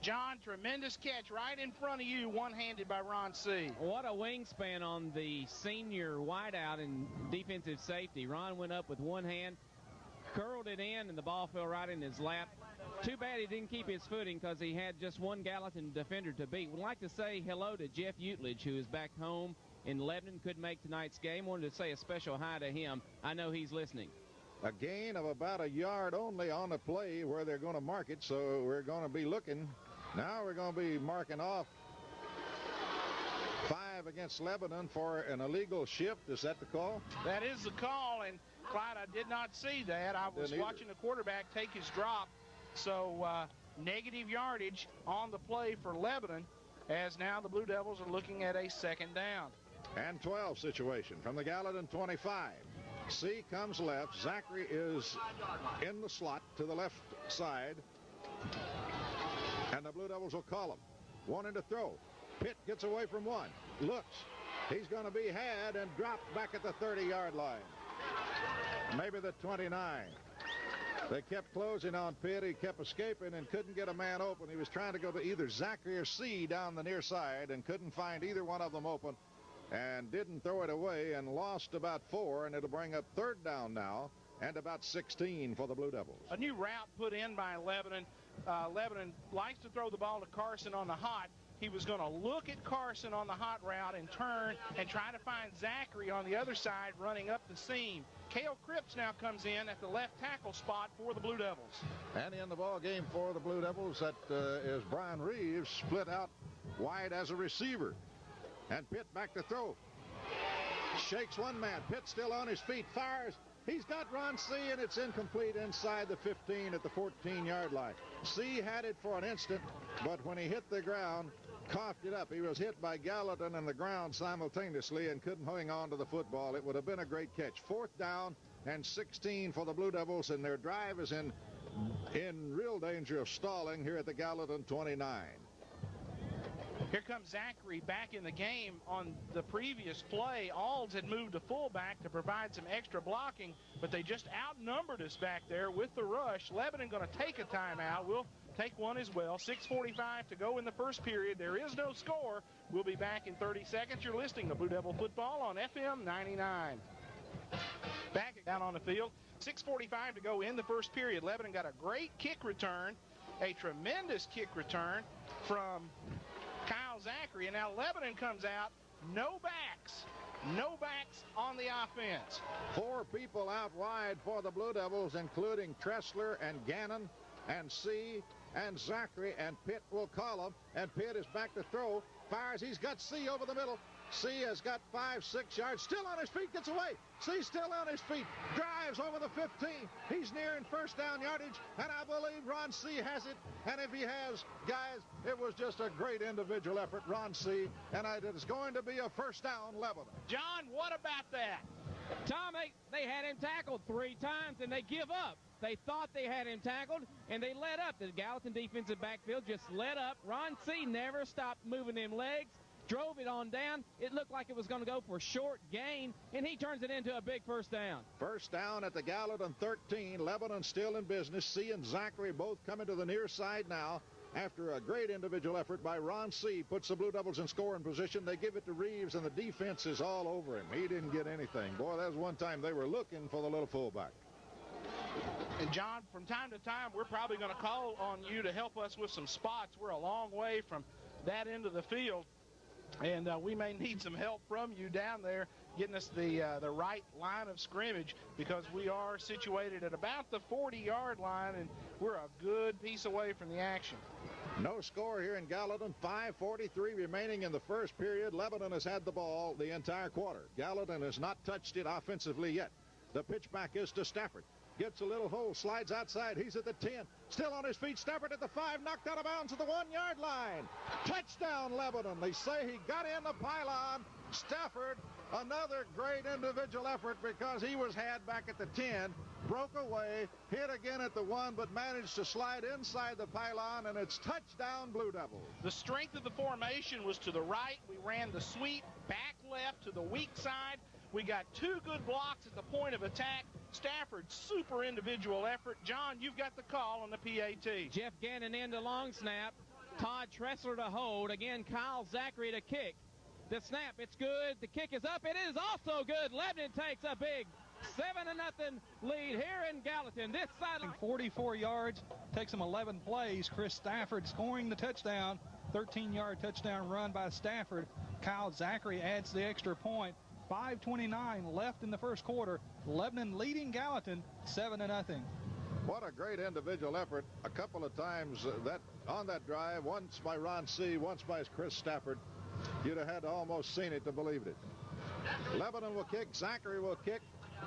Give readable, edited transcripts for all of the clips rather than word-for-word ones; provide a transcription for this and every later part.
John, tremendous catch right in front of you, one-handed by Ron C. What a wingspan on the senior wideout and defensive safety. Ron went up with one hand, curled it in, and the ball fell right in his lap. Too bad he didn't keep his footing because he had just one Gallatin defender to beat. Would like to say hello to Jeff Utledge, who is back home in Lebanon, couldn't make tonight's game. Wanted to say a special hi to him. I know he's listening. A gain of about a yard only on the play where they're going to mark it, so we're going to be looking. Now we're going to be marking off 5 against Lebanon for an illegal shift. Is that the call? That is the call, and Clyde, I did not see that. I was watching the quarterback take his drop. So negative yardage on the play for Lebanon, as now the Blue Devils are looking at a second down. And 12 situation from the Gallatin 25. C comes left. Zachary is in the slot to the left side. And the Blue Devils will call him. Wanting to throw. Pitt gets away from one. Looks. He's going to be had and dropped back at the 30-yard line. Maybe the 29. They kept closing on Pitt. He kept escaping and couldn't get a man open. He was trying to go to either Zachary or C down the near side and couldn't find either one of them open and didn't throw it away and lost about 4, and it'll bring up third down now and about 16 for the Blue Devils. A new route put in by Lebanon. Lebanon likes to throw the ball to Carson on the hot. He was going to look at Carson on the hot route and turn and try to find Zachary on the other side running up the seam. Cale Cripps now comes in at the left tackle spot for the Blue Devils. And in the ball game for the Blue Devils, that is Brian Reeves, split out wide as a receiver. And Pitt back to throw. Shakes one man. Pitt still on his feet. Fires. He's got Ron C, and it's incomplete inside the 15 at the 14-yard line. C had it for an instant, but when he hit the ground, coughed it up. He was hit by Gallatin and the ground simultaneously and couldn't hang on to the football. It would have been a great catch. Fourth down and 16 for the Blue Devils, and their drive is in real danger of stalling here at the Gallatin 29. Here comes Zachary back in the game. On the previous play, Alds had moved to fullback to provide some extra blocking, but they just outnumbered us back there with the rush. Lebanon going to take a timeout. We'll take one as well. 6:45 to go in the first period. There is no score. We'll be back in 30 seconds. You're listening to Blue Devil Football on FM 99. Back down on the field. 6:45 to go in the first period. Lebanon got a great kick return, a tremendous kick return from Kyle Zachary, and now Lebanon comes out, no backs on the offense. 4 people out wide for the Blue Devils, including Tressler and Gannon and C and Zachary, and Pitt will call him, and Pitt is back to throw, fires, he's got C over the middle. C has got 5-6 yards, still on his feet, gets away. C still on his feet, drives over the 15. He's nearing first down yardage, and I believe Ron C has it. And if he has, guys, it was just a great individual effort, Ron C. And it is going to be a first down, Lebanon. John, what about that? Tom, they had him tackled 3 times, and they give up. They thought they had him tackled, and they let up. The Gallatin defensive backfield just let up. Ron C. never stopped moving them legs. Drove it on down. It looked like it was going to go for a short gain, and he turns it into a big first down. First down at the Gallatin 13. Lebanon still in business. C and Zachary both coming to the near side now. After a great individual effort by Ron C. puts the Blue Devils in scoring position. They give it to Reeves, and the defense is all over him. He didn't get anything. Boy, that was one time they were looking for the little fullback. And, John, from time to time, we're probably going to call on you to help us with some spots. We're a long way from that end of the field. And we may need some help from you down there getting us the right line of scrimmage, because we are situated at about the 40-yard line, and we're a good piece away from the action. No score here in Gallatin. 5:43 remaining in the first period. Lebanon has had the ball the entire quarter. Gallatin has not touched it offensively yet. The pitch back is to Stafford. Gets a little hole, slides outside. He's at the 10. Still on his feet. Stafford at the 5. Knocked out of bounds at the 1-yard line. Touchdown, Lebanon. They say he got in the pylon. Stafford, another great individual effort, because he was had back at the 10. Broke away, hit again at the 1, but managed to slide inside the pylon, and it's touchdown, Blue Devils. The strength of the formation was to the right. We ran the sweep back left to the weak side. We got 2 good blocks at the point of attack. Stafford, super individual effort. John, you've got the call on the PAT. Jeff Gannon in the long snap. Todd Tressler to hold. Again, Kyle Zachary to kick. The snap, it's good. The kick is up. It is also good. Lebanon takes a big 7-0 lead here in Gallatin. This side 44 yards, takes them 11 plays. Chris Stafford scoring the touchdown. 13-yard touchdown run by Stafford. Kyle Zachary adds the extra point. 5:29 left in the first quarter. Lebanon leading Gallatin 7-0. What a great individual effort. A couple of times on that drive, once by Ron C., once by Chris Stafford. You'd have had to almost seen it to believe it. Lebanon will kick. Zachary will kick.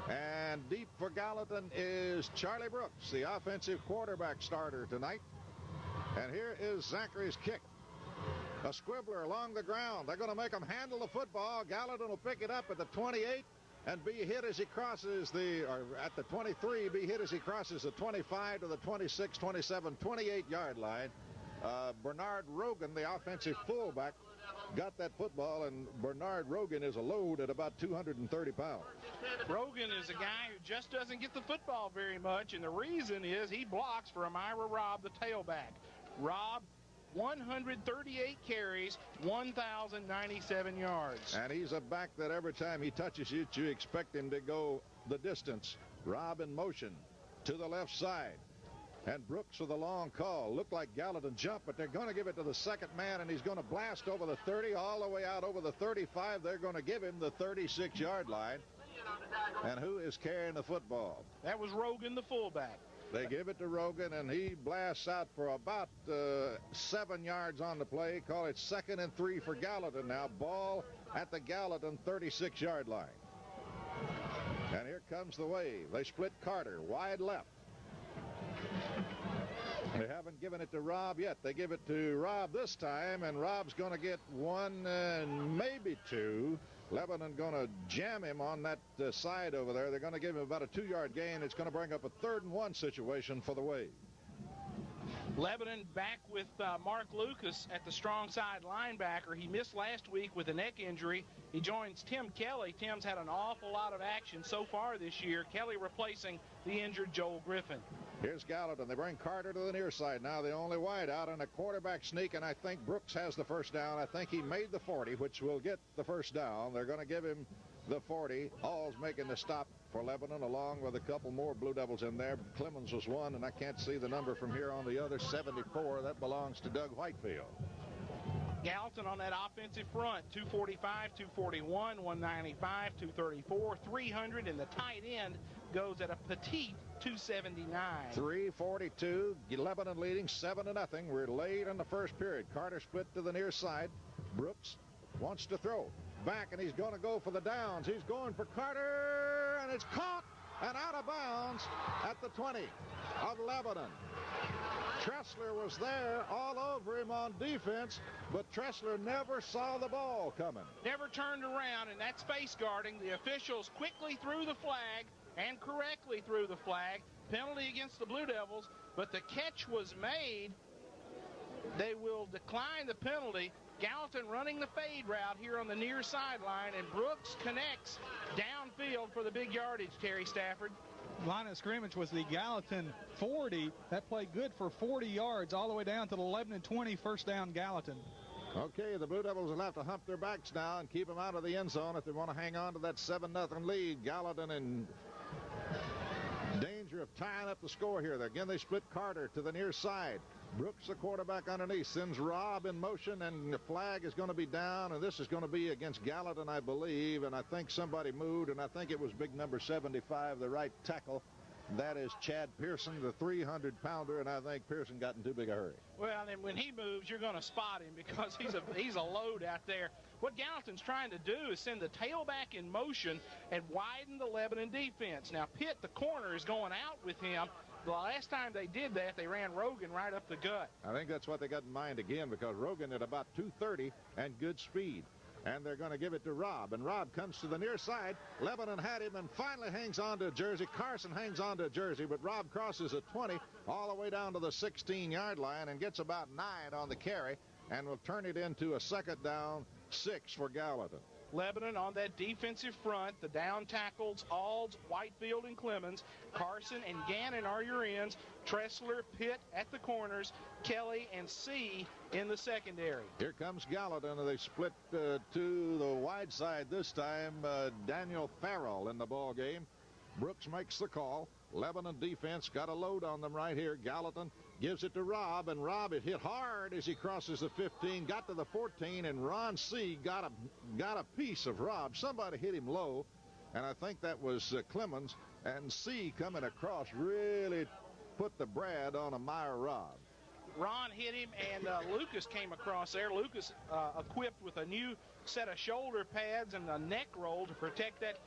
And deep for Gallatin is Charlie Brooks, the offensive quarterback starter tonight. And here is Zachary's kick. A squibbler along the ground. They're going to make him handle the football. Gallatin will pick it up at the 28 and be hit as he crosses at the 23, be hit as he crosses the 25 to the 26, 27, 28-yard line. Bernard Rogan, the offensive fullback, got that football, and Bernard Rogan is a load at about 230 pounds. Rogan is a guy who just doesn't get the football very much, and the reason is he blocks for Amira Robb, the tailback. Robb, 138 carries, 1,097 yards. And he's a back that every time he touches you, you expect him to go the distance. Robb in motion to the left side. And Brooks with a long call. Looked like Gallatin jumped, but they're going to give it to the second man, and he's going to blast over the 30, all the way out over the 35. They're going to give him the 36-yard line. And who is carrying the football? That was Rogan, the fullback. They give it to Rogan, and he blasts out for about 7 yards on the play. Call it 2nd and 3 for Gallatin now. Ball at the Gallatin 36-yard line. And here comes the wave. They split Carter wide left. They haven't given it to Robb yet. They give it to Robb this time, and Robb's going to get one and maybe two. Lebanon going to jam him on that side over there. They're going to give him about a 2-yard gain. It's going to bring up a 3rd and 1 situation for the Wave. Lebanon back with Mark Lucas at the strong side linebacker. He missed last week with a neck injury. He joins Tim Kelly. Tim's had an awful lot of action so far this year. Kelly replacing the injured Joel Griffin. Here's Gallatin. They bring Carter to the near side now, the only wide out, and a quarterback sneak, and I think Brooks has the first down. I think he made the 40, which will get the first down. They're going to give him the 40. Hall's making the stop for Lebanon, along with a couple more Blue Devils in there. Clemens was one, and I can't see the number from here on the other, 74. That belongs to Doug Whitefield. Gallatin on that offensive front, 245, 241, 195, 234, 300, and the tight end goes at a petite 279. 3:42, Lebanon leading 7-0. We're late in the first period. Carter split to the near side. Brooks wants to throw. Back, and he's going to go for the downs. He's going for Carter, and it's caught and out of bounds at the 20 of Lebanon. Tressler was there all over him on defense, but Tressler never saw the ball coming. Never turned around, and that space guarding. The officials quickly threw the flag and correctly threw the flag. Penalty against the Blue Devils, but the catch was made. They will decline the penalty. Gallatin running the fade route here on the near sideline, and Brooks connects downfield for the big yardage, Terry Stafford. Line of scrimmage was the Gallatin 40. That played good for 40 yards all the way down to the 11 and 20, first down Gallatin. Okay, the Blue Devils will have to hump their backs now and keep them out of the end zone if they want to hang on to that 7-0 lead. Gallatin in danger of tying up the score here. Again, they split Carter to the near side. Brooks, the quarterback underneath, sends Robb in motion, and the flag is going to be down, and this is going to be against Gallatin, I believe, and I think somebody moved, and I think it was big number 75, the right tackle. That is Chad Pearson, the 300-pounder, and I think Pearson got in too big a hurry. Well, and when he moves, you're going to spot him because he's a load out there. What Gallatin's trying to do is send the tailback in motion and widen the Lebanon defense. Now, Pitt, the corner, is going out with him. The last time they did that, they ran Rogan right up the gut. I think that's what they got in mind again, because Rogan at about 230 and good speed. And they're going to give it to Robb, and Robb comes to the near side. Lebanon had him and finally hangs on to Jersey. Carson hangs on to Jersey, but Robb crosses at 20 all the way down to the 16-yard line and gets about 9 on the carry and will turn it into a 2nd down 6 for Gallatin. Lebanon on that defensive front. The down tackles, Alds, Whitefield, and Clemens. Carson and Gannon are your ends. Tressler, Pitt at the corners. Kelly and C in the secondary. Here comes Gallatin. They split to the wide side this time. Daniel Farrell in the ball game. Brooks makes the call. Lebanon defense got a load on them right here. Gallatin gives it to Rob, and Rob, it hit hard as he crosses the 15, got to the 14, and Ron C. got a piece of Rob. Somebody hit him low, and I think that was Clemens, and C coming across really put the Brad on a Meyer Rob. Ron hit him, and Lucas came across there. Lucas equipped with a new set of shoulder pads and a neck roll to protect that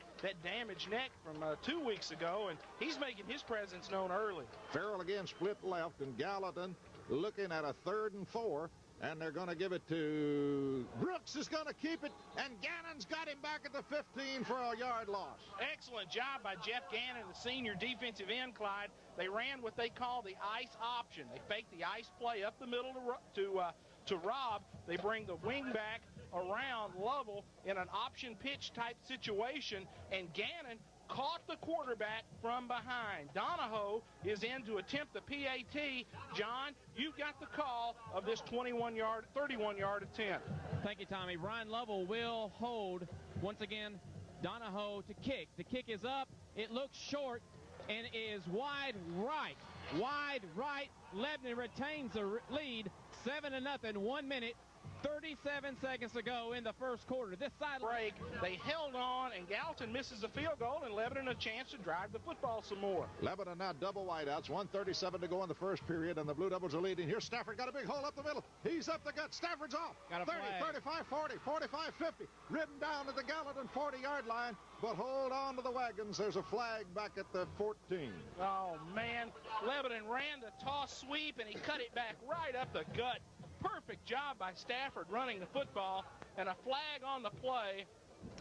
damaged neck from 2 weeks ago, and he's making his presence known early. Farrell again split left, and Gallatin looking at a 3rd and 4, and they're going to give it to Brooks. Is going to keep it, and Gannon's got him back at the 15 for a yard loss. Excellent job by Jeff Gannon, the senior defensive end, Clyde. They ran what they call the ice option. They faked the ice play up the middle to Rob. They bring the wing back around Lovell in an option pitch type situation, and Gannon caught the quarterback from behind. Donahoe is in to attempt the PAT. John, you've got the call of this 31-yard attempt. Thank you, Tommy. Brian Lovell will hold once again Donahoe to kick. The kick is up. It looks short and is wide right. Wide right. Lebanon retains the lead 7-0, 1 minute. 37 seconds to go in the first quarter. This side break, they held on, and Gallatin misses a field goal, and Lebanon a chance to drive the football some more. Lebanon now double wideouts, 1:37 to go in the first period, and the Blue Devils are leading. Here, Stafford got a big hole up the middle. He's up the gut. Stafford's off. Got a 30, flag. 35, 40, 45, 50. Ridden down to the Gallatin 40-yard line, but hold on to the wagons. There's a flag back at the 14. Oh, man. Lebanon ran the toss sweep, and he cut it back right up the gut. Perfect job by Stafford running the football, and a flag on the play.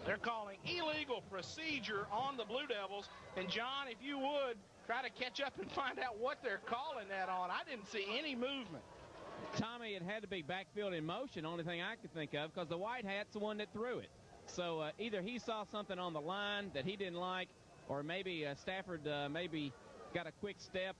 They're calling illegal procedure on the Blue Devils. And, John, if you would, try to catch up and find out what they're calling that on. I didn't see any movement. Tommy, it had to be backfield in motion, only thing I could think of, because the white hat's the one that threw it. So either he saw something on the line that he didn't like, or maybe Stafford maybe got a quick step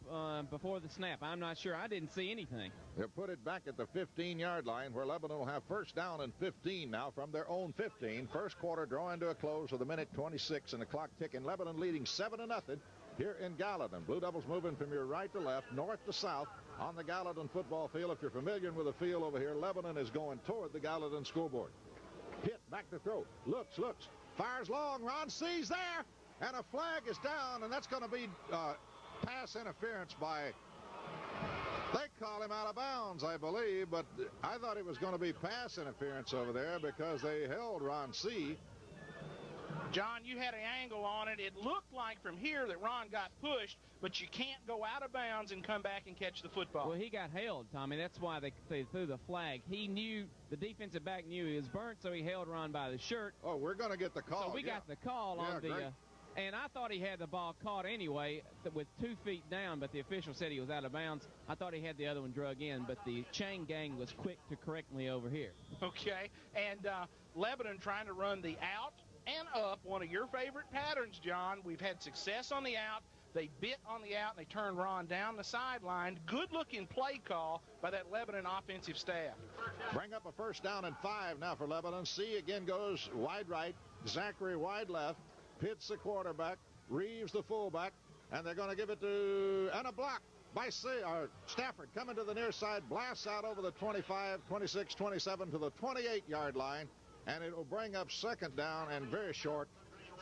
before the snap. I'm not sure. I didn't see anything. They'll put it back at the 15-yard line, where Lebanon will have first down and 15 now from their own 15. First quarter drawing to a close with 1:26 and the clock ticking. Lebanon leading 7-0 here in Gallatin. Blue Devils moving from your right to left, north to south on the Gallatin football field. If you're familiar with the field over here, Lebanon is going toward the Gallatin scoreboard. Pitt back to throw. Looks, fires long. Ron C's there, and a flag is down, and that's going to be pass interference by, they call him out of bounds, I believe, but I thought it was going to be pass interference over there because they held Ron C. John, you had an angle on it. It looked like from here that Ron got pushed, but you can't go out of bounds and come back and catch the football. Well, he got held, Tommy. That's why they threw the flag. He knew, the defensive back knew he was burnt, so he held Ron by the shirt. Oh, we're going to get the call. So we got the call on the... great. And I thought he had the ball caught anyway with 2 feet down, but the official said he was out of bounds. I thought he had the other one drug in, but the chain gang was quick to correct me over here. Okay, and Lebanon trying to run the out and up, one of your favorite patterns, John. We've had success on the out. They bit on the out, and they turned Ron down the sideline. Good-looking play call by that Lebanon offensive staff. Bring up a first down and 5 now for Lebanon. C again goes wide right. Zachary wide left. Pitt's the quarterback, Reeves the fullback, and they're going to give it to, and a block by Stafford coming to the near side, blasts out over the 25, 26, 27 to the 28-yard line, and it will bring up second down and very short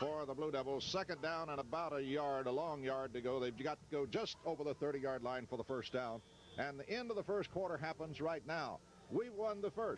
for the Blue Devils. Second down and about a long yard to go. They've got to go just over the 30-yard line for the first down, and the end of the first quarter happens right now. We won the first.